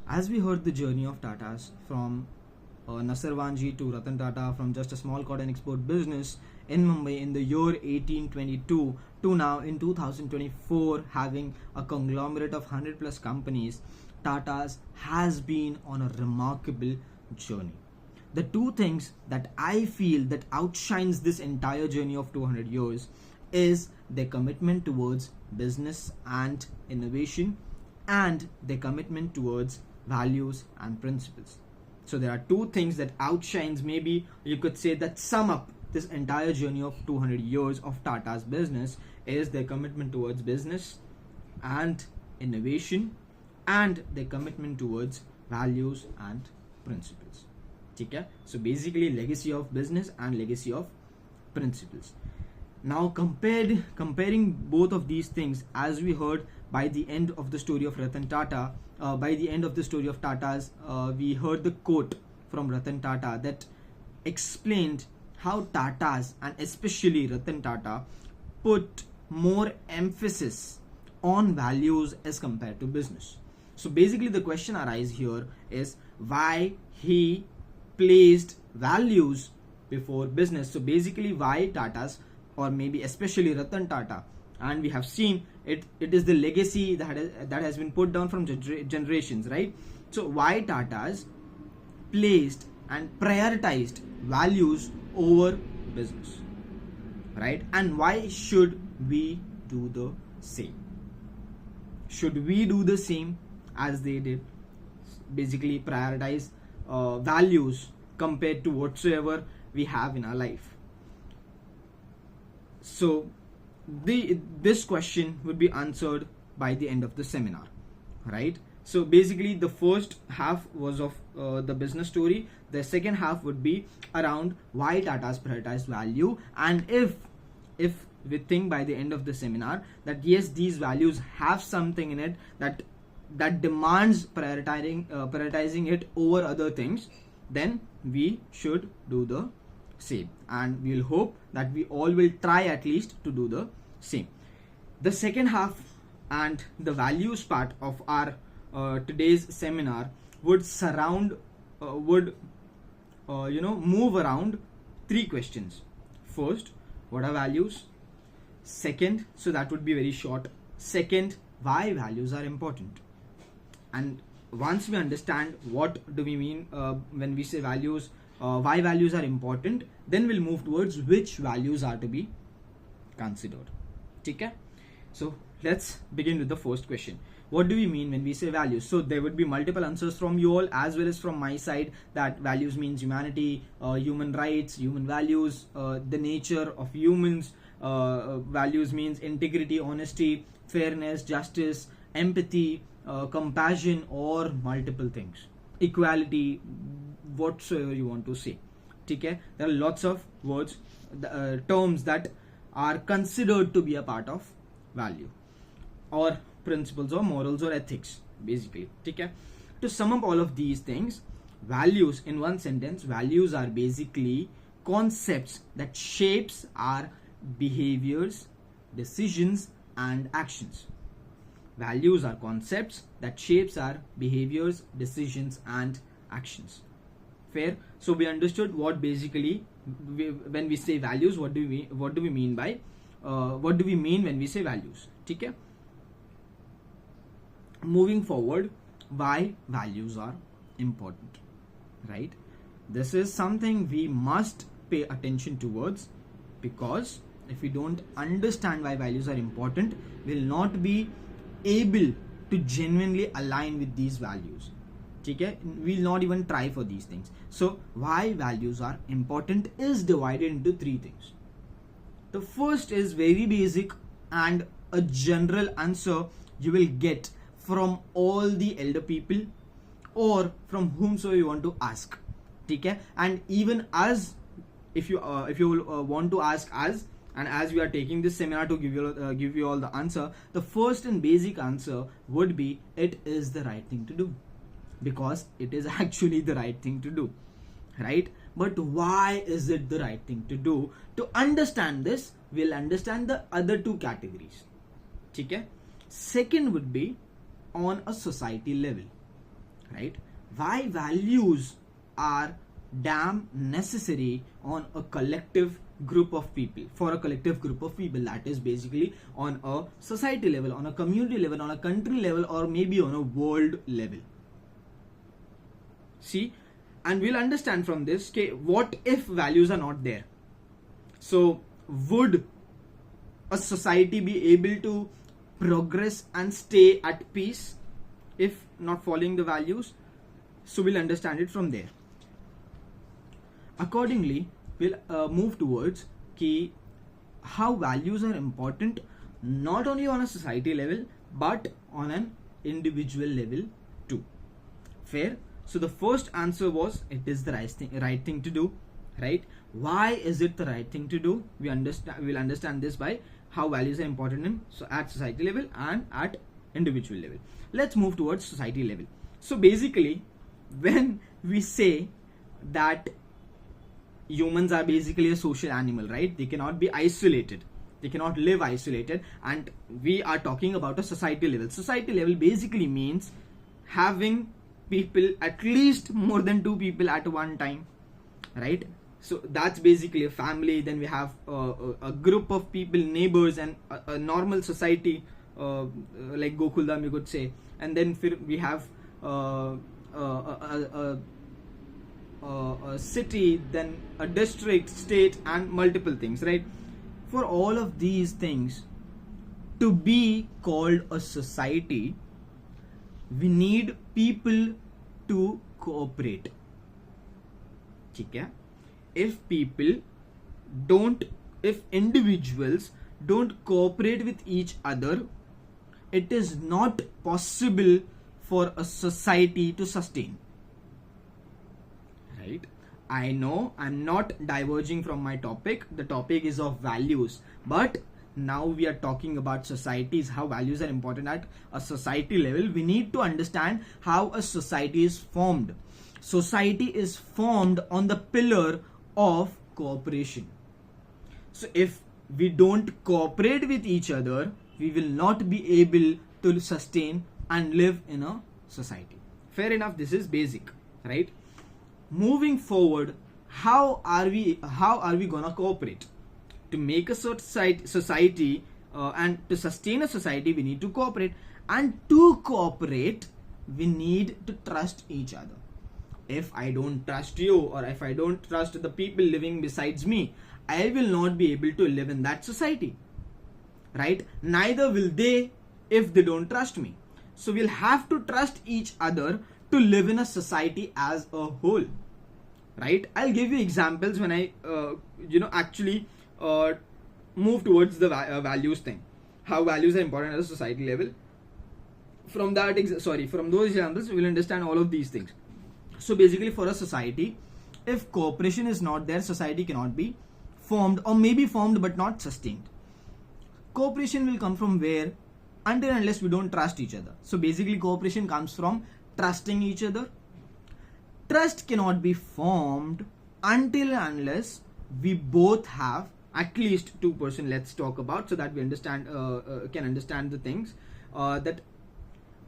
As we heard the journey of Tatas from Nasarwanji to Ratan Tata, from just a small cotton export business in Mumbai in the year 1822 to now in 2024 having a conglomerate of 100 plus companies, Tata's has been on a remarkable journey. The two things that I feel that outshines this entire journey of 200 years is their commitment towards business and innovation and their commitment towards values and principles. So there are two things that outshines, maybe you could say, that sum up this entire journey of 200 years of Tata's business is their commitment towards business and innovation and their commitment towards values and principles. Okay? So basically legacy of business and legacy of principles. Now comparing both of these things, as we heard by the end of the story of Ratan Tata, by the end of the story of Tata's, we heard the quote from Ratan Tata that explained how Tata's and especially Ratan Tata put more emphasis on values as compared to business. So basically the question arises here is why he placed values before business. So basically why Tata's, or maybe especially Ratan Tata, and we have seen it is the legacy that has been put down from generations, right? So why Tata's placed and prioritized values over business, right? And why should we do the same? Should we do the same as they did? Basically prioritize values compared to whatsoever we have in our life. So this question would be answered by the end of the seminar, right? So basically the first half was of the business story. The second half would be around why Tata's prioritized value, and if we think by the end of the seminar that yes, these values have something in it that demands prioritizing it over other things, then we should do the same, and we'll hope that we all will try at least to do the same. The second half and the values part of our today's seminar would move around three questions. First, what are values? Second, so that would be very short. Second, why values are important. And once we understand what do we mean when we say values, why values are important, then we'll move towards which values are to be considered. Okay? So let's begin with the first question. What do we mean when we say values? So there would be multiple answers from you all as well as from my side, that values means humanity, human rights, human values, the nature of humans. Values means integrity, honesty, fairness, justice, empathy, compassion, or multiple things, equality, whatsoever you want to say. Okay? There are lots of words, terms that are considered to be a part of value or principles or morals or ethics, basically. Okay? To sum up all of these things, values in one sentence, values are basically concepts that shapes our behaviors, decisions and actions. Values are concepts that shapes our behaviors, decisions and actions. Fair? So we understood what basically when we say values, what do we mean by what do we mean when we say values. Okay? Moving forward, why values are important, right? This is something we must pay attention towards, because if we don't understand why values are important, we'll not be able to genuinely align with these values. Okay? We'll not even try for these things. So why values are important is divided into three things. The first is very basic and a general answer you will get from all the elder people or from whomsoever you want to ask. Okay? And even us, if you want to ask us, and as we are taking this seminar to give you all the answer, the first and basic answer would be it is the right thing to do, because it is actually the right thing to do, right? But why is it the right thing to do? To understand this, we'll understand the other two categories. Okay? Second would be on a society level. right? Why values are damn necessary on a collective group of people, for a collective group of people, that is basically on a society level, on a community level, on a country level, or maybe on a world level. See, and we'll understand from this, okay, what if values are not there? So would a society be able to progress and stay at peace if not following the values? So we'll understand it from there. Accordingly, we'll move towards how values are important not only on a society level but on an individual level too. Fair? So the first answer was it is the right thing to do, right? Why is it the right thing to do? We'll understand this by how values are important in, so at society level and at individual level. Let's move towards society level. So basically, when we say that humans are basically a social animal, right? They cannot be isolated. They cannot live isolated, and we are talking about a society level. Society level basically means having people, at least more than 2 people at one time, right? So that's basically a family. Then we have a group of people, neighbors, and a normal society, like Gokuldam, you could say. And then we have a city, then a district, state, and multiple things, right? For all of these things to be called a society, we need people to cooperate. Okay? If individuals don't cooperate with each other, it is not possible for a society to sustain. Right? I know I'm not diverging from my topic. The topic is of values, but now we are talking about societies, how values are important at a society level. We need to understand how a society is formed. Society is formed on the pillar of cooperation. So if we don't cooperate with each other, we will not be able to sustain and live in a society. Fair enough, this is basic, right? Moving forward, how are we gonna cooperate? To make a society and to sustain a society, we need to cooperate, and to cooperate we need to trust each other. If I don't trust you, or if I don't trust the people living besides me, I will not be able to live in that society, right? Neither will they if they don't trust me. So we'll have to trust each other to live in a society as a whole, right? I'll give you examples when I actually move towards the values thing, how values are important at a society level. From those examples we'll understand all of these things. So basically, for a society, if cooperation is not there, society cannot be formed, or maybe formed but not sustained. Cooperation will come from where? Until and unless we don't trust each other. So basically, cooperation comes from trusting each other. Trust cannot be formed until and unless we both have at least 2%. Let's talk about, so that we understand can understand the things, that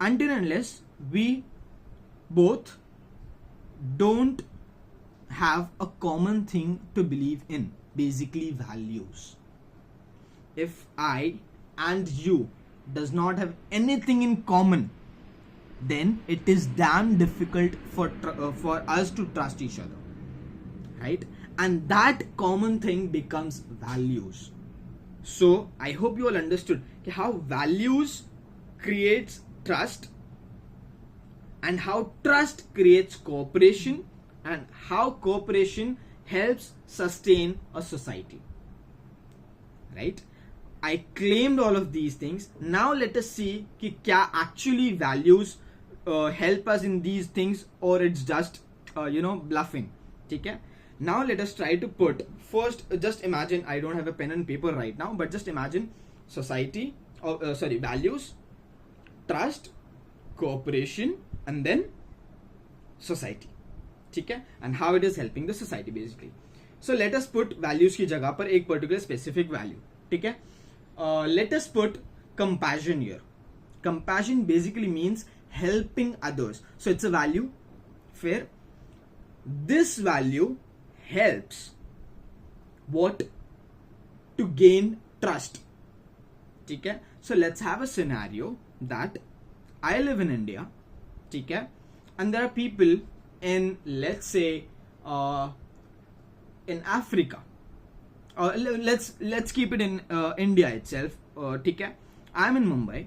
until and unless we both don't have a common thing to believe in, basically values. If I and you does not have anything in common, then it is damn difficult for us to trust each other, right? And that common thing becomes values. So I hope you all understood how values creates trust, and how trust creates cooperation, and how cooperation helps sustain a society, right? I claimed all of these things. Now let us see कि क्या actually values help us in these things, or it's just bluffing. Okay? Now let us try to put first. Just imagine, I don't have a pen and paper right now, but just imagine society, values, trust, cooperation, and then society. Okay? And how it is helping the society basically. So let us put values की जगह पर एक particular specific value. ठीक है? Let us put compassion here. Compassion basically means helping others. So it's a value. Fair. This value helps what? To gain trust. Okay? So let's have a scenario that I live in India, okay? And there are people in, let's say, in Africa. Let's keep it in India itself. Okay? I'm in Mumbai,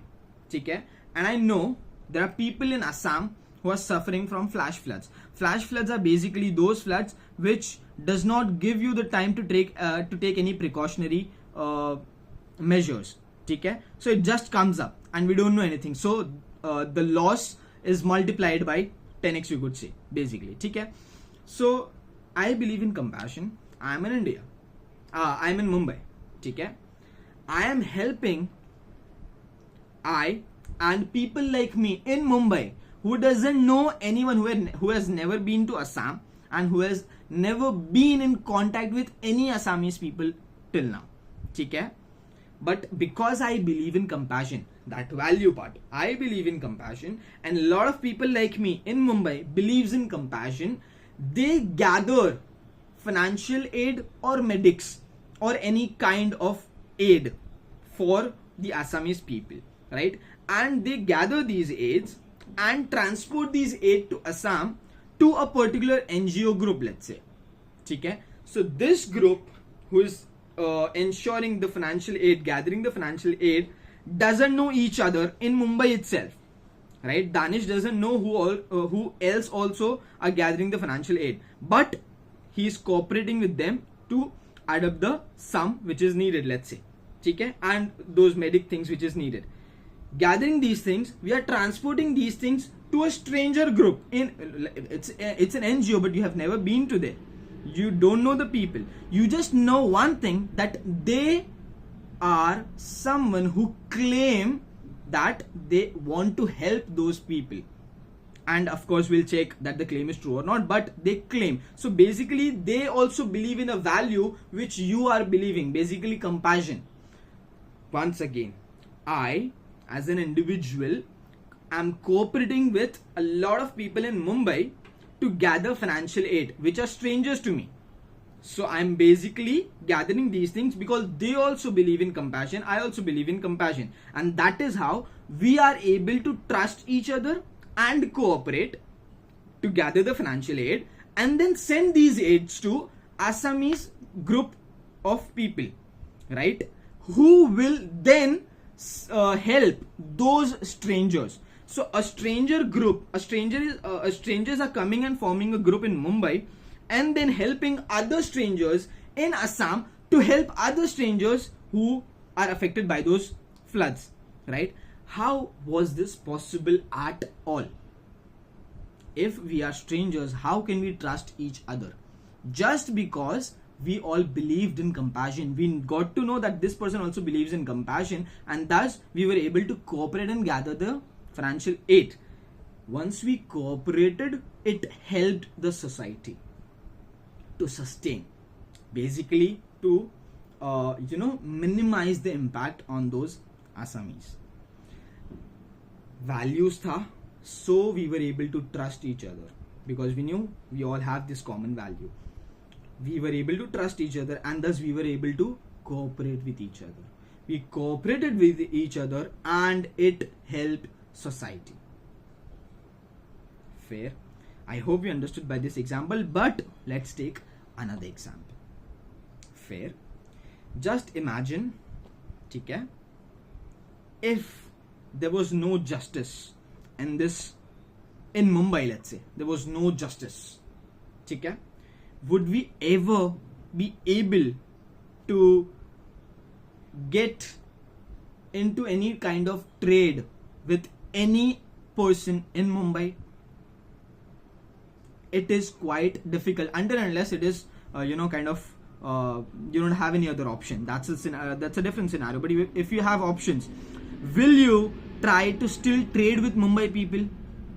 okay? And I know there are people in Assam who are suffering from flash floods. Flash floods are basically those floods which does not give you the time to take any precautionary measures. Okay? So it just comes up and we don't know anything. So the loss is multiplied by 10x, you could say, basically. Okay? So I believe in compassion. I am in India. I am in Mumbai. Okay? I am helping and people like me in Mumbai who doesn't know anyone, who has never been to Assam and who has never been in contact with any Assamese people till now. Okay? But because I believe in compassion, that value part, I believe in compassion, and a lot of people like me in Mumbai believes in compassion, they gather financial aid or medics or any kind of aid for the Assamese people, right? And they gather these aids and transport these aid to Assam to a particular NGO group, let's say. Okay? So this group who is ensuring the financial aid, gathering the financial aid, doesn't know each other in Mumbai itself, right? Danish doesn't know who else also are gathering the financial aid, but he is cooperating with them to add up the sum which is needed, let's say, okay? And those medic things which is needed. Gathering these things, we are transporting these things to a stranger group. It's an NGO, but you have never been to there. You don't know the people. You just know one thing, that they are someone who claim that they want to help those people. And of course, we'll check that the claim is true or not, but they claim. So basically, they also believe in a value which you are believing, basically compassion. Once again, I, as an individual, am cooperating with a lot of people in Mumbai to gather financial aid, which are strangers to me. So I'm basically gathering these things because they also believe in compassion. I also believe in compassion. And that is how we are able to trust each other and cooperate to gather the financial aid and then send these aids to Assamese group of people, right? Who will then help those strangers. So a stranger group, strangers are coming and forming a group in Mumbai and then helping other strangers in Assam to help other strangers who are affected by those floods, right? How was this possible at all? If we are strangers, how can we trust each other? Just because we all believed in compassion. We got to know that this person also believes in compassion, and thus we were able to cooperate and gather the financial aid. Once we cooperated, it helped the society to sustain, basically to minimize the impact on those Assamese. Values tha, so we were able to trust each other because we knew we all have this common value. We were able to trust each other and thus we were able to cooperate with each other. We cooperated with each other and it helped society. Fair. I hope you understood by this example, but let's take another example. Fair. Just imagine, okay, if there was no justice in Mumbai, let's say, there was no justice, okay, would we ever be able to get into any kind of trade with any person in Mumbai? It is quite difficult until unless it is you don't have any other option. That's a different scenario. But if you have options, will you try to still trade with Mumbai people,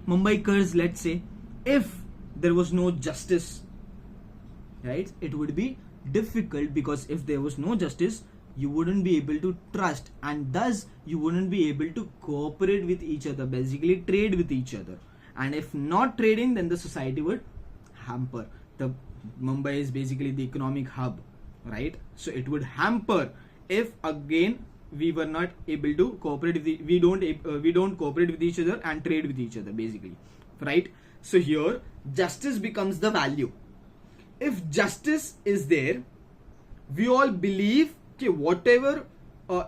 Mumbaikars, let's say, if there was no justice? Right? It would be difficult because if there was no justice, you wouldn't be able to trust, and thus you wouldn't be able to cooperate with each other, basically trade with each other. And if not trading, then the society would hamper. The Mumbai is basically the economic hub, right? So it would hamper if again we were not able to cooperate with we don't cooperate with each other and trade with each other, basically, right? So here justice becomes the value. If justice is there, we all believe that whatever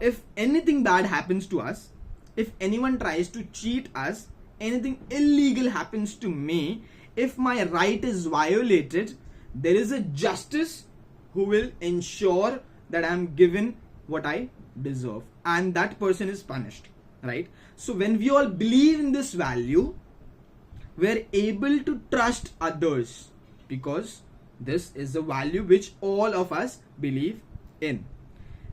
if anything bad happens to us, if anyone tries to cheat us, anything illegal happens to me, if my right is violated, there is a justice who will ensure that I am given what I deserve, and that person is punished, right? So when we all believe in this value, we are able to trust others, because this is a value which all of us believe in.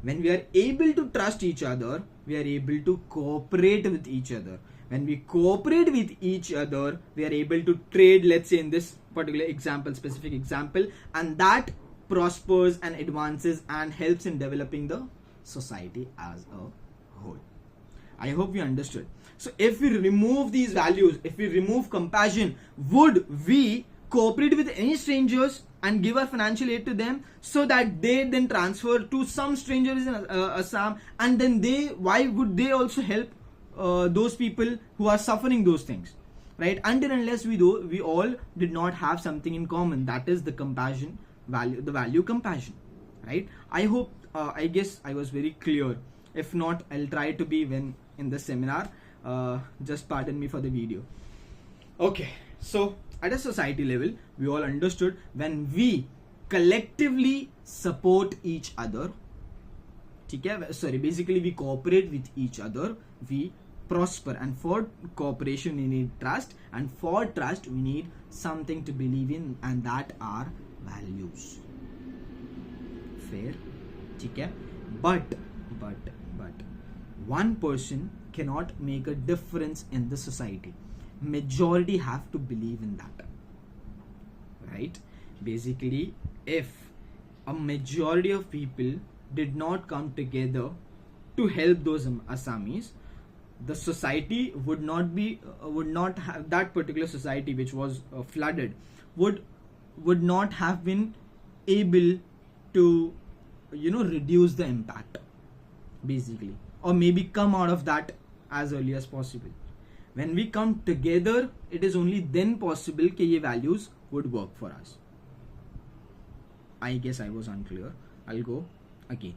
When we are able to trust each other, we are able to cooperate with each other. When we cooperate with each other, we are able to trade, let's say in this particular example, specific example, and that prospers and advances and helps in developing the society as a whole. I hope you understood. So if we remove these values, if we remove compassion, would we cooperate with any strangers and give our financial aid to them so that they then transfer to some strangers in Assam, and then why would they also help those people who are suffering those things, right? Until unless we all did not have something in common, that is the compassion value, the value compassion, right? I hope I guess I was very clear. If not, I'll try to be when in the seminar. Just pardon me for the video. Okay, so at a society level, we all understood when we collectively support each other, basically we cooperate with each other, we prosper. And for cooperation we need trust, and for trust we need something to believe in, and that are values. Fair? But one person cannot make a difference in the society. Majority have to believe in that, right? Basically, if a majority of people did not come together to help those Assamese, the society would not have, that particular society which was flooded would not have been able to reduce the impact, basically, or maybe come out of that as early as possible. When we come together, it is only then possible that ye values would work for us. I guess I was unclear. I'll go again.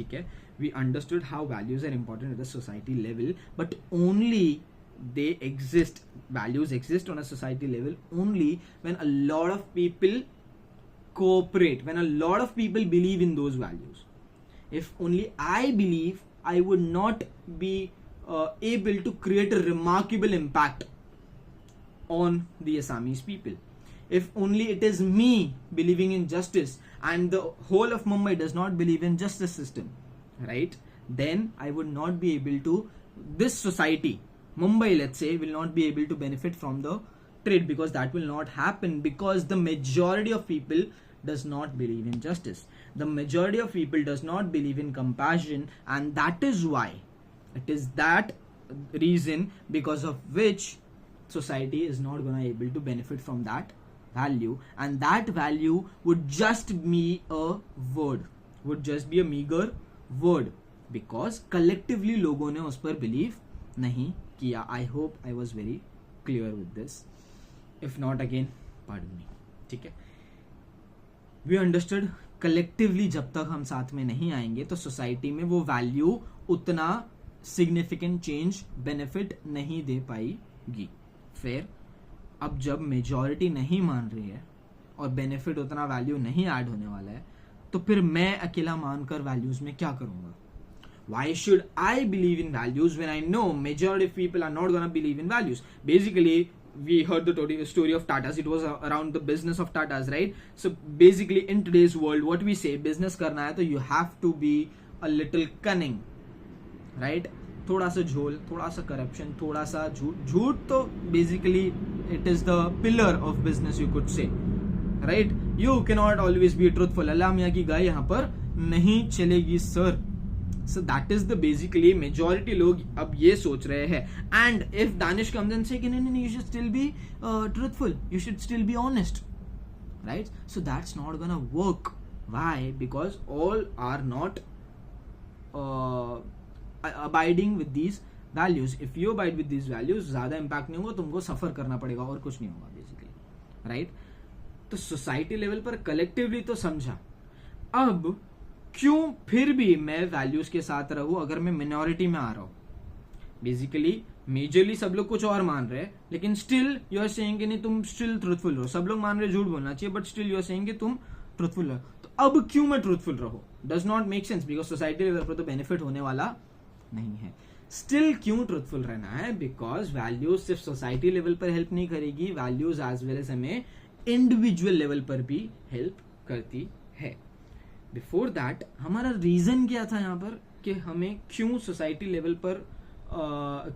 Okay? We understood how values are important at the society level, but only they exist, values exist on a society level only when a lot of people cooperate, when a lot of people believe in those values. If only I believe, I would not be able to create a remarkable impact on the Assamese people. If only it is me believing in justice and the whole of Mumbai does not believe in justice system, right, then I would not be able to, this society, Mumbai let's say, will not be able to benefit from the trade, because that will not happen, because the majority of people does not believe in justice. The majority of people does not believe in compassion, and that is why, it is that reason because of which society is not going to able to benefit from that value, and that value would just be a word, would just be a meager word, because collectively लोगों ने उस पर believe नहीं किया. I hope I was very clear with this. If not, again, pardon me. ठीक है? We understood collectively जब तक हम साथ में नहीं आएंगे तो society में वो value उतना significant change benefit नहीं दे पाएगी. Fair? अब जब majority नहीं मान रही है और benefit उतना value नहीं add होने वाला है, तो फिर मैं अकेला मानकर values में क्या करूँगा? Why should I believe in values when I know majority of people are not gonna believe in values? Basically, we heard the story of Tatas. It was around the business of Tatas, right? So basically, in today's world, what we say, business करना है तो you have to be a little cunning, right? थोड़ा सा झोल, थोड़ा सा corruption, थोड़ा सा झूठ तो basically it is the pillar of business, you could say, right? You cannot always be truthful. अल्लाह मियाँ की गाय यहाँ पर नहीं चलेगी sir. So that is the basically majority लोग अब ये सोच रहे हैं. And if Danish comes and say no, you should still be truthful, you should still be honest, right? So that's not gonna work. Why? Because all are not abiding with these values. If you abide with these values, ज़्यादा impact नहीं होगा, तुमको सफ़र करना पड़ेगा और कुछ नहीं होगा basically, right? तो सोसाइटी लेवल पर कलेक्टिवली तो समझा. अब क्यों फिर भी मैं वैल्यूज के साथ रहूं अगर मैं मिनॉरिटी में आ रहा हूं? बेसिकली मेजरली सब लोग कुछ और मान रहे हैं, लेकिन स्टिल यू आर सेइंग कि नहीं तुम स्टिल ट्रूथफुल रहो. सब लोग मान रहे झूठ बोलना चाहिए, but still you are saying कि तुम ट्रूथफुल रहो. तो अब क्यों मैं ट्रूथफुल रहो? Does not make sense, because society level पर तो बेनिफिट होने वाला नहीं है. स्टिल क्यों ट्रूथफुल रहना है? बिकॉज वैल्यूज सिर्फ सोसाइटी लेवल पर हेल्प नहीं करेगी, वैल्यूज एज वेल एज हमें इंडिविजुअल लेवल पर भी हेल्प करती है. बिफोर दैट हमारा रीजन क्या था यहाँ पर कि हमें क्यों सोसाइटी लेवल पर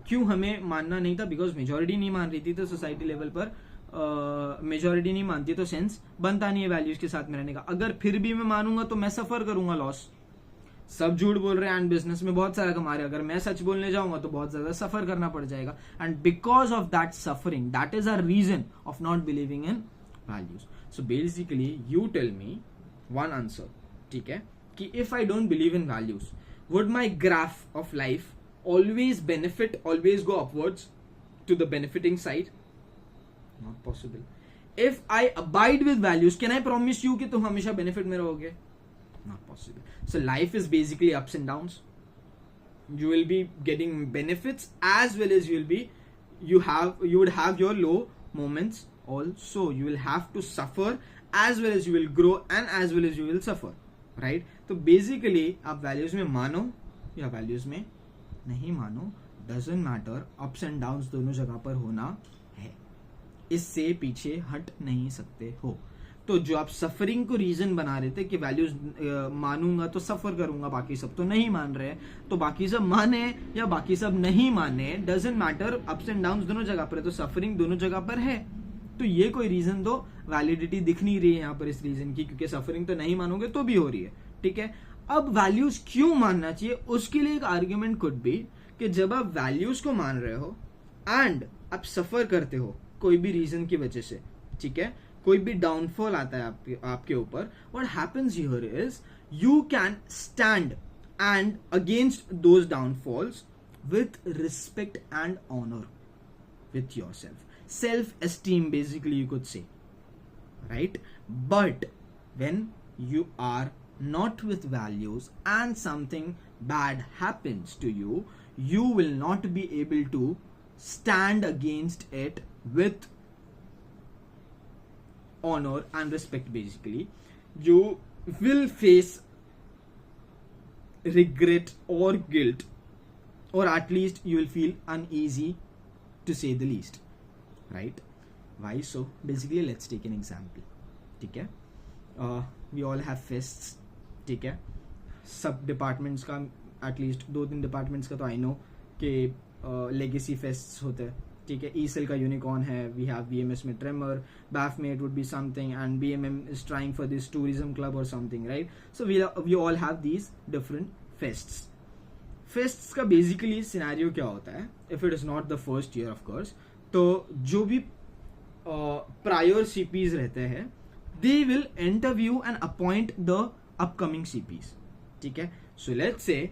क्यों हमें मानना नहीं था? बिकॉज मेजोरिटी नहीं मान रही थी, तो सोसाइटी लेवल पर मेजोरिटी नहीं मानती तो सेंस बनता नहीं है वैल्यूज के साथ में रहने का. अगर फिर भी मैं मानूंगा तो मैं सफर करूंगा लॉस. सब झूठ बोल रहे हैं एंड बिजनेस में बहुत सारा कमा रहे हैं, अगर मैं सच बोलने जाऊंगा तो बहुत ज्यादा सफर करना पड़ जाएगा. And because of that suffering, that is a reason of not believing in values. So basically you tell me one answer, ठीक है, कि if I don't believe in values, would my graph of life always benefit, always go upwards to the benefiting side? Not possible. If I abide with values, can I promise you कि तुम हमेशा benefit में रहोगे? Not possible. So life is basically ups and downs. You will be getting benefits as well as you would have your low moments also. You will have to suffer as well as you will grow and as well as you will suffer, right? तो basically आप values में मानो या values में नहीं मानो, doesn't matter, ups and downs दोनों जगह पर होना है. इससे पीछे हट नहीं सकते हो. तो जो आप सफरिंग को रीजन बना रहे थे कि वैल्यूज मानूंगा तो सफर करूंगा, बाकी सब तो नहीं मान रहे, तो बाकी सब माने या बाकी सब नहीं माने, doesn't matter, ups and downs दोनों जगह पर है, तो सफरिंग दोनों जगह पर है. तो ये कोई रीजन तो वैलिडिटी दिख नहीं रही है यहाँ पर इस रीजन की, क्योंकि सफरिंग तो नहीं मानोगे तो भी हो रही है, ठीक है. अब वैल्यूज क्यों मानना चाहिए, उसके लिए एक आर्ग्यूमेंट कुड बी कि जब आप वैल्यूज को मान रहे हो एंड आप सफर करते हो कोई भी रीजन की वजह से, ठीक है, कोई भी डाउनफॉल आता है आपके ऊपर, what happens here is you can stand and against those downfalls with respect and honour with yourself. Self-esteem basically you could say, right? But when you are not with values and something bad happens to you, you will not be able to stand against it with honor and respect. Basically you will face regret or guilt, or at least you will feel uneasy to say the least, right? Why so? Basically let's take an example, ठीक है. We all have fests, ठीक है. सब departments का at least 2-3 departments का तो I know कि legacy fests होते हैं, ठीक है. ई-सेल का यूनिकॉर्न है, वी हैव बीएमएस में ट्रेमर, बैफ में it would be something, and BMM is trying for this tourism club और something, right? So we all have these different fests. Fests का बेसिकली सिनेरियो क्या होता है, if it is not the first year of course, तो जो भी prior CPs रहते हैं, they will interview and appoint the upcoming CPs, ठीक है. So let's say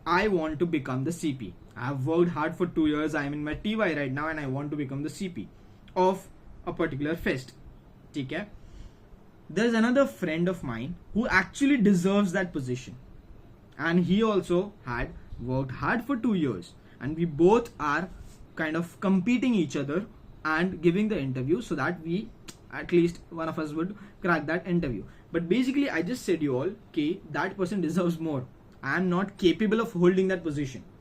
I want to become the CP. I have worked hard for 2 years. I am in my TY right now and I want to become the CP of a particular fest. ठीक है. There's another friend of mine who actually deserves that position, and he also had worked hard for 2 years, and we both are kind of competing each other and giving the interview so that we, at least one of us, would crack that interview. But basically I just said you all कि that person deserves more. I am not capable of holding that position.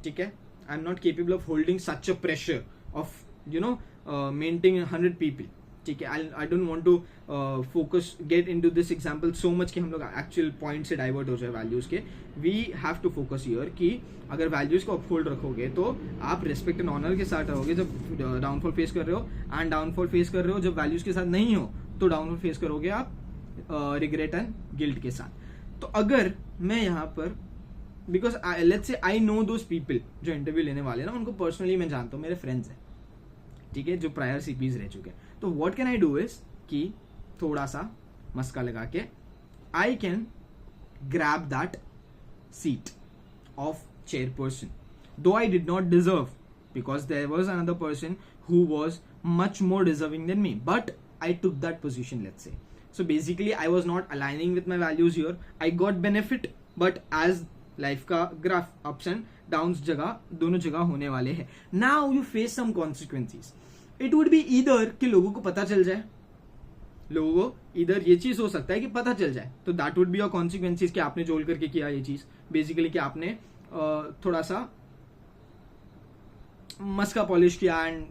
ठीक है. I am not capable of holding such a pressure of maintaining 100 people, ठीक है. I don't want to focus get into this example so much कि हम लोग actual point से divert हो जाए वैल्यूज के. We have to focus here कि अगर वैल्यूज को अपहोल्ड रखोगे तो आप रिस्पेक्ट एंड ऑनर के साथ रहोगे जब डाउनफॉल फेस कर रहे हो, एंड डाउनफॉल फेस कर रहे हो जब वैल्यूज के साथ नहीं हो तो डाउनफॉल फेस करोगे आप रिग्रेट एंड गिल्ट के साथ. तो अगर मैं यहाँ पर because let's say I know those people जो इंटरव्यू लेने वाले हैं ना, उनको पर्सनली मैं जानता हूँ, मेरे फ्रेंड्स हैं, ठीक है, जो प्रायर सीपीज रह चुके हैं. तो what can I do is कि थोड़ा सा मस्का लगा के I can grab that seat of chairperson, though I did not deserve, because there was another person who was much more deserving than me, but I took that position, let's say. So basically I was not aligning with my values here. I got benefit, but as life का graph ups and downs जगह दोनों जगह होने वाले हैं. Now you face some consequences. It would be either कि लोगों को पता चल जाए, लोगों को इधर ये चीज हो सकता है कि पता चल जाए, तो that would be your consequences कि आपने जोल करके किया ये चीज, बेसिकली कि आपने थोड़ा सा मस्का पॉलिश किया एंड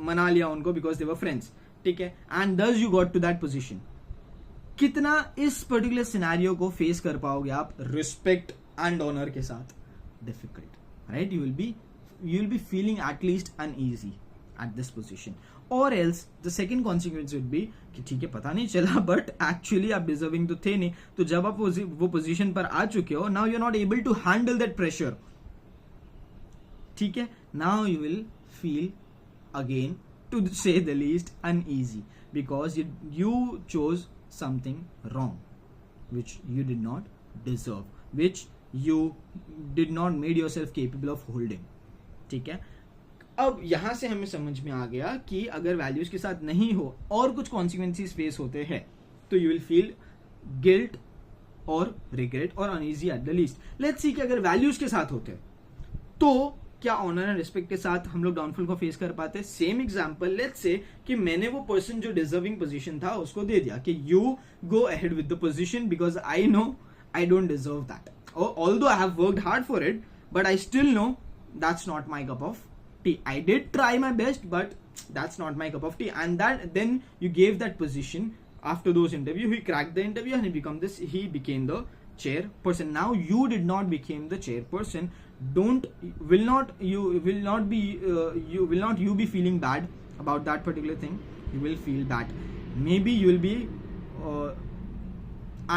मना लिया उनको बिकॉज दे वर फ्रेंड्स, ठीक है, and thus you got to that position. कितना इस पर्टिकुलर सिनेरियो को फेस कर पाओगे आप रिस्पेक्ट एंड ऑनर के साथ? Difficult, right? You will be feeling at least uneasy at this position, or else the second consequence would be कि ठीक है पता नहीं चला but actually आप deserving तो थे नहीं, तो जब आप वो position पर आ चुके हो, now you're not able to handle that pressure, ठीक है, now you will feel again to say the least uneasy because you chose something wrong which you did not deserve, which you did not made yourself capable of holding, ठीक है. अब यहां से हमें समझ में आ गया कि अगर वैल्यूज के साथ नहीं हो और कुछ कॉन्सिक्वेंसेस फेस होते हैं तो यू विल फील गिल्ट और रिग्रेट और uneasy at the least. Let's see कि अगर वैल्यूज के साथ होते तो क्या ऑनर एंड रिस्पेक्ट के साथ हम लोग डाउनफॉल को फेस कर पाते? सेम एग्जांपल, लेट्स से कि मैंने वो पर्सन जो डिजर्विंग पोजीशन था उसको दे दिया कि you go ahead with the position because I know I don't deserve that, although I have worked hard for it, but I still know that's not my cup of tea. I did try my best, but that's not my cup of tea. And then you gave that position after those interview. He cracked the interview and he became the chairperson. Now you did not became the chairperson. You will not be feeling bad about that particular thing. You will feel bad. Maybe you will be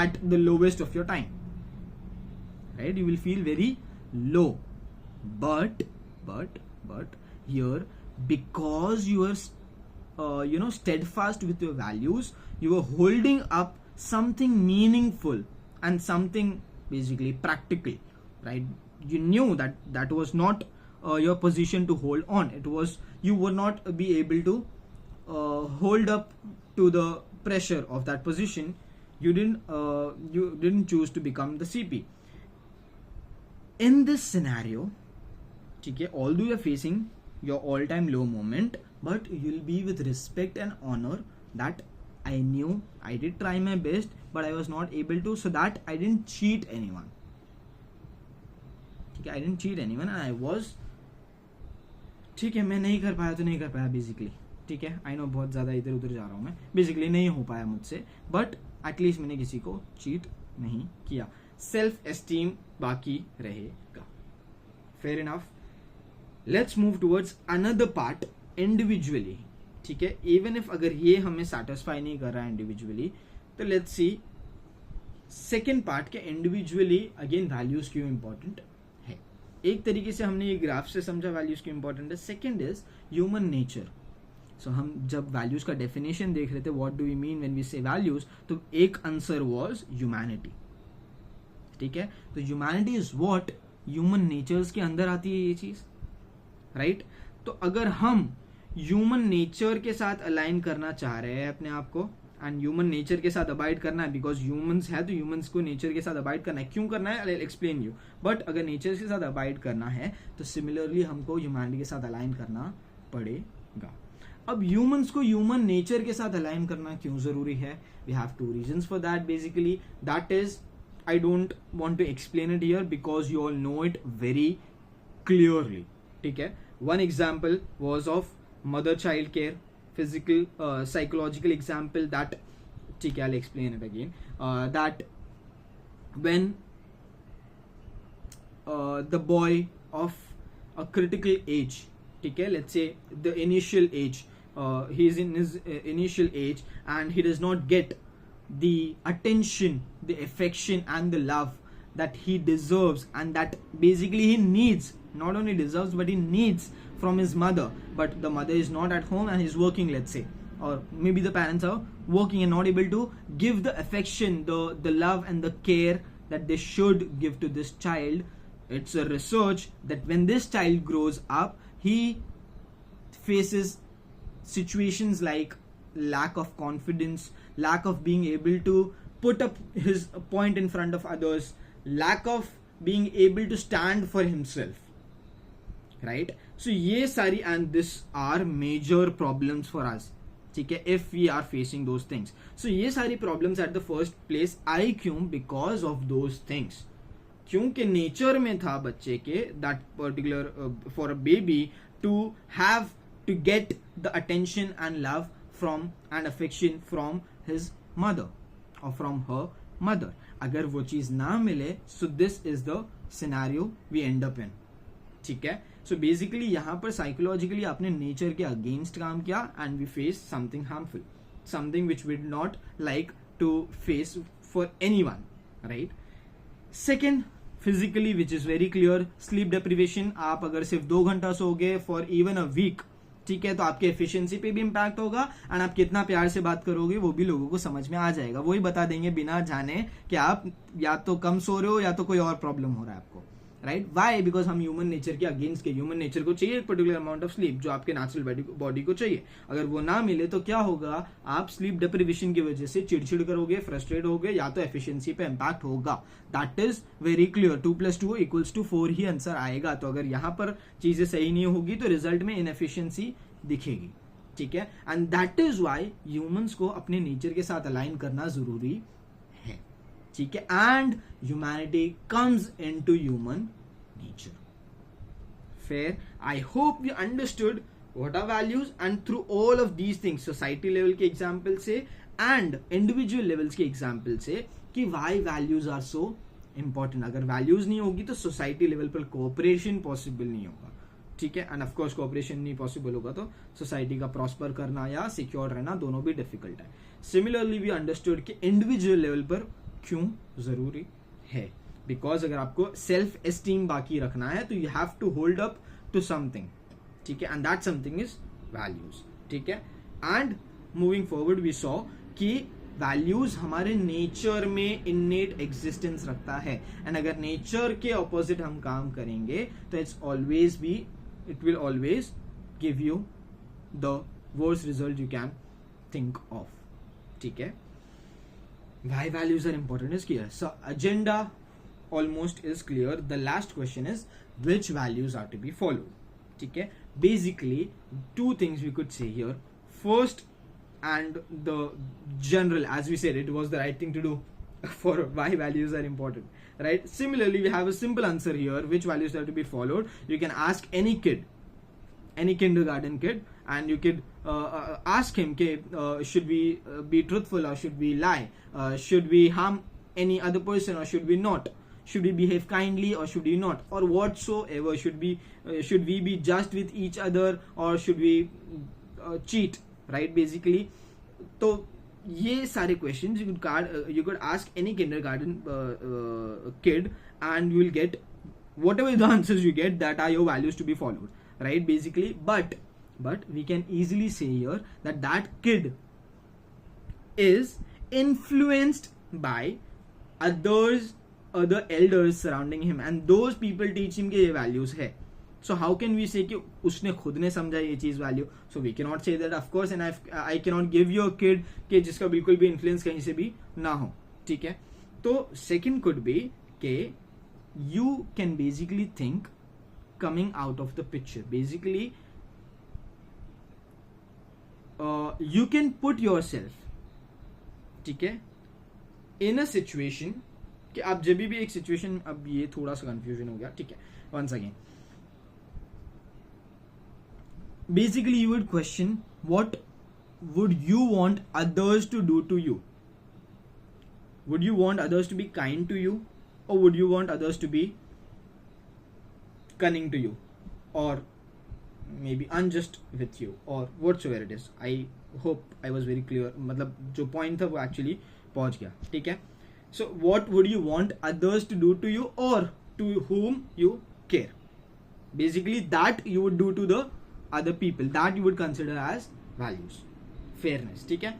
at the lowest of your time, right? You will feel very low, but here, because you are steadfast with your values, you are holding up something meaningful and something basically practical, right? You knew that was not your position to hold on. It was you would not be able to hold up to the pressure of that position. You didn't choose to become the CP. In this scenario, ठीक है, although you are facing your all-time low moment, but you will be with respect and honor that I knew I did try my best, but I was not able to, so that I didn't cheat anyone. ठीक है, I didn't cheat anyone and I was, ठीक है, मैं नहीं कर पाया तो नहीं कर पाया बेसिकली, ठीक है, आई नो बहुत ज़्यादा इधर उधर जा रहा हूँ मैं, बेसिकली नहीं हो पाया मुझसे, बट एटलीस्ट मैंने किसी को चीट नहीं किया. सेल्फ एस्टीम बाकी रहेगा. Fair enough. Let's move towards another part individually, ठीक है. इवन इफ अगर ये हमें सेटिस्फाई नहीं कर रहा है इंडिविजुअली, तो लेट्स सी सेकेंड पार्ट के इंडिविजुअली अगेन वैल्यूज क्यों इंपॉर्टेंट है. एक तरीके से हमने ये ग्राफ से समझा वैल्यूज क्यों इंपॉर्टेंट है. Second is human nature. So हम जब वैल्यूज का डेफिनेशन देख रहे थे, what do we mean when we say values, तो एक आंसर वाज ह्यूमैनिटी, ठीक है. तो humanity is what human natures के अंदर आती है ये चीज, राइट. तो अगर हम ह्यूमन नेचर के साथ अलाइन करना चाह रहे हैं अपने आप को, एंड ह्यूमन नेचर के साथ अबाइड करना है, बिकॉज ह्यूमंस है तो ह्यूमंस को नेचर के साथ अबाइड करना है. क्यों करना है, I will explain you. But अगर नेचर के साथ अबाइड करना है तो सिमिलरली हमको ह्यूमैनिटी के साथ अलाइन करना पड़ेगा. अब ह्यूमंस को ह्यूमन नेचर के साथ अलाइन करना क्यों जरूरी है? We have two reasons for that. Basically that is, I don't want to explain it here because you all know it very clearly, ठीक है. One example was of mother-child care, physical, psychological example that, ठीक है, I'll explain it again. That when the boy of a critical age, ठीक है, let's say the initial age, he is in his initial age and he does not get the attention, the affection and the love that he deserves and that basically he needs, not only deserves but he needs from his mother, but the mother is not at home and he's working, let's say, or maybe the parents are working and not able to give the affection, the love and the care that they should give to this child. It's a research that when this child grows up, he faces situations like lack of confidence, lack of being able to put up his point in front of others, lack of being able to stand for himself, right? So ye sari, and this are major problems for us, okay, if we are facing those things. So ye sari problems at the first place आई क्यों? Because of those things. क्योंकि nature में था बच्चे के, that particular for a baby to have to get the attention and love from and affection from his mother or from her mother. अगर वो चीज ना मिले, so this is the scenario we end up in, ठीक है? So basically यहाँ पर psychologically आपने nature के against काम किया and we face something harmful, something which we not like to face for anyone, right? Second, physically, which is very clear, sleep deprivation. आप अगर सिर्फ 2 घंटा सोगे for even a week, ठीक है, तो आपके एफिशिएंसी पे भी इम्पैक्ट होगा एंड आप कितना प्यार से बात करोगे वो भी लोगों को समझ में आ जाएगा, वही बता देंगे बिना जाने कि आप या तो कम सो रहे हो या तो कोई और प्रॉब्लम हो रहा है आपको, राइट? वाई? बिकॉज हम ह्यूमन नेचर के अगेंस्ट के, ह्यूमन नेचर को चाहिए एक पर्टिकुलर अमाउंट ऑफ स्लीप जो आपके नेचुरल बॉडी को चाहिए. अगर वो ना मिले तो क्या होगा? आप स्लीप डिप्रिवेशन की वजह से चिड़चिड़ करोगे, फ्रस्ट्रेट होगे, या तो एफिशिएंसी पे इम्पैक्ट होगा. That is very clear. 2+2=4 he answer आएगा. तो अगर यहाँ पर चीजें सही नहीं होगी तो रिजल्ट में इनएफिशिएंसी दिखेगी, ठीक है? And that is why humans को अपने नेचर के साथ अलाइन करना जरूरी है, ठीक है? And humanity comes into human nature. Fair. I hope you understood what are values, and through all of these things, society level के example से and individual levels के example से, कि why values are so important. अगर values नहीं होगी तो society level पर cooperation possible नहीं होगा, ठीक है? एंड ऑफ कोर्स कोऑपरेशन नहीं पॉसिबल होगा तो सोसाइटी का प्रॉस्पर करना या सिक्योर रहना दोनों भी डिफिकल्ट है. सिमिलरली वी अंडरस्टूड कि इंडिविजुअल लेवल पर क्यों जरूरी है, बिकॉज अगर आपको सेल्फ एस्टीम बाकी रखना है तो you have to hold up to something, ठीक है? And that something is values, ठीक है? And moving forward we saw कि वैल्यूज हमारे नेचर में इननेट एग्जिस्टेंस रखता है, एंड अगर नेचर के ऑपोजिट हम काम करेंगे तो it will always give you the worst result you can think of, ठीक है? Why values are important is clear. So agenda almost is clear. The last question is which values are to be followed, ठीक है? Basically two things we could say here. First, and the general, as we said, it was the right thing to do for why values are important, right? Similarly, we have a simple answer here, which values are to be followed. You can ask any kid, any kindergarten kid, and you could ask him, should we be truthful or should we lie? Should we harm any other person or should we not? Should we behave kindly or should we not? Or whatsoever, should we be just with each other or should we cheat, right? Basically, तो ये सारे questions you could ask any kindergarten kid, and you will get whatever the answers you get, that are your values to be followed, right? Basically, but we can easily say here that kid is influenced by other elders surrounding him, and those people teach him के ये values है. So how can we say कि उसने खुद ने समझा ये चीज value? So we cannot say that, of course, and I cannot give you a kid कि जिसका बिल्कुल भी इन्फ्लुएंस कहीं से भी ना हो, ठीक है? तो second could be कि you can basically think coming out of the picture. Basically, you can put yourself, ठीक है, in a situation कि आप जब भी एक situation, अब ये थोड़ा सा confusion हो गया, ठीक है? Once again, basically you would question what would you want others to do to you. Would you want others to be kind to you, or would you want others to be cunning to you, or maybe unjust with you, or whatsoever it is? I hope I was very clear. मतलब जो point था वो actually पहुंच गया, ठीक है. So what would you want others to do to you और to whom you care. Basically that you would do to the other people, that you would consider as values, fairness, ठीक है.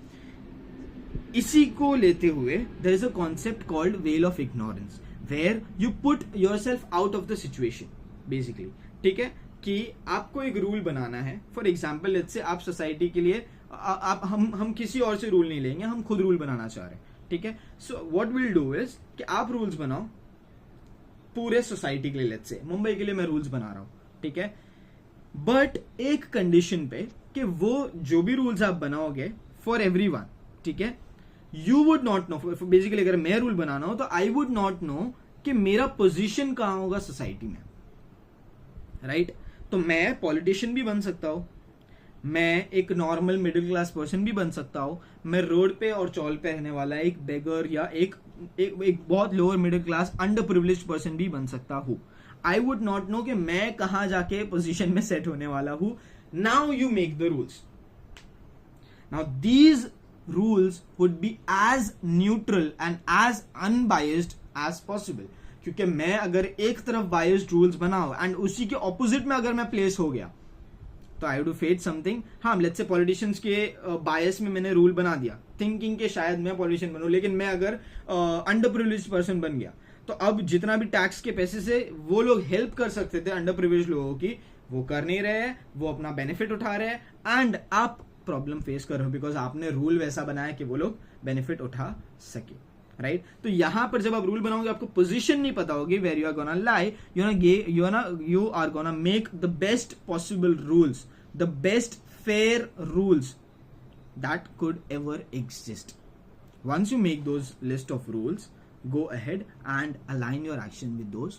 इसी को लेते हुए there is a concept called veil of ignorance where you put yourself out of the situation basically, ठीक है. कि आपको एक रूल बनाना है, फॉर एग्जाम्पल लेट्स से आप सोसाइटी के लिए आप हम किसी और से रूल नहीं लेंगे, हम खुद रूल बनाना चाह रहे हैं, ठीक है. So what will do is कि आप रूल्स बनाओ पूरे सोसाइटी के लिए. लेट्स से मुंबई के लिए मैं रूल्स बना रहा हूं, ठीक है. बट एक कंडीशन पे कि वो जो भी रूल्स आप बनाओगे फॉर एवरीवन, ठीक है, you would not know. Basically अगर मैं रूल बनाना हो तो आई वुड नॉट नो कि मेरा पोजीशन कहां होगा सोसाइटी में, राइट. तो मैं पॉलिटिशियन भी बन सकता हूं, मैं एक नॉर्मल मिडिल क्लास पर्सन भी बन सकता हूं, मैं रोड पे और चौल पे रहने वाला एक बेगर या एक बहुत lower middle class under privileged person भी बन सकता हूं. आई वुड नॉट नो कि मैं कहां जाके पोजीशन में सेट होने वाला हूं. Now you make the rules. Now these rules would be as neutral and as unbiased as possible. क्योंकि मैं अगर एक तरफ बायस्ड रूल्स बनाऊं एंड उसी के ऑपोजिट में अगर मैं प्लेस हो गया तो आई वुड फेस समथिंग. हाँ, लेट्स से पॉलिटिशियंस के बायस में मैंने रूल बना दिया थिंकिंग के शायद मैं पॉलिटिशियन बनूं, लेकिन मैं अगर अंडर प्रिविलेज्ड पर्सन बन गया तो अब जितना भी टैक्स के पैसे से वो लोग हेल्प कर सकते थे अंडर प्रिविलेज्ड लोगों की, वो कर नहीं रहे हैं, वो अपना बेनिफिट उठा रहे हैं एंड आप प्रॉब्लम फेस कर रहे हो बिकॉज आपने रूल वैसा बनाया कि वो लोग बेनिफिट उठा सके, राइट. तो यहां पर जब आप रूल बनाओगे आपको पोजीशन नहीं पता होगी where you are gonna lie. You are gonna make the best possible rules, the best fair rules that could ever exist. Once you make those list of rules, go ahead and align your action with those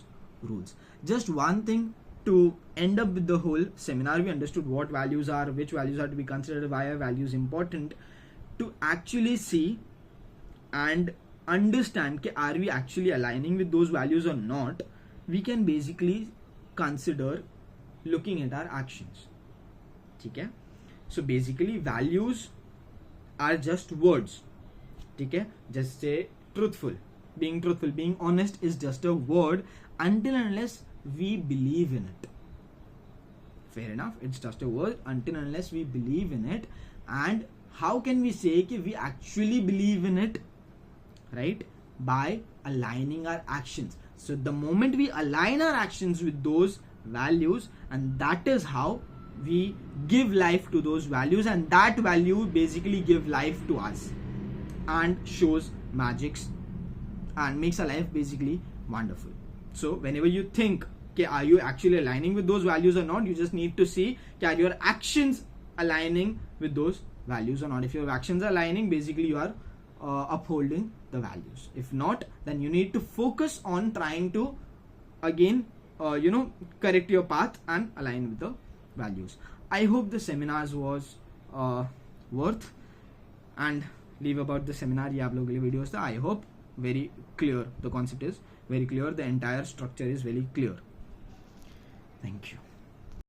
rules. Just one thing to end up with the whole seminar, we understood what values are, which values are to be considered, why are values important. To actually see and understand कि are we actually aligning with those values or not, we can basically consider looking at our actions, ठीक है. So basically values are just words, ठीक है. जैसे truthful, being truthful, being honest is just a word until and unless we believe in it. Fair enough, it's just a word until and unless we believe in it. And how can we say that we actually believe in it, right? By aligning our actions. So the moment we align our actions with those values, and that is how we give life to those values, and that value basically give life to us and shows magics and makes our life basically wonderful. So whenever you think okay, are you actually aligning with those values or not, you just need to see are your actions aligning with those values or not. If your actions are aligning, basically you are upholding the values. If not, then you need to focus on trying to again correct your path and align with the values. I hope the seminars was worth, and leave about the seminar ये आप लोगों के लिए videos था. I hope very clear, the concept is very clear, the entire structure is very clear. Thank you.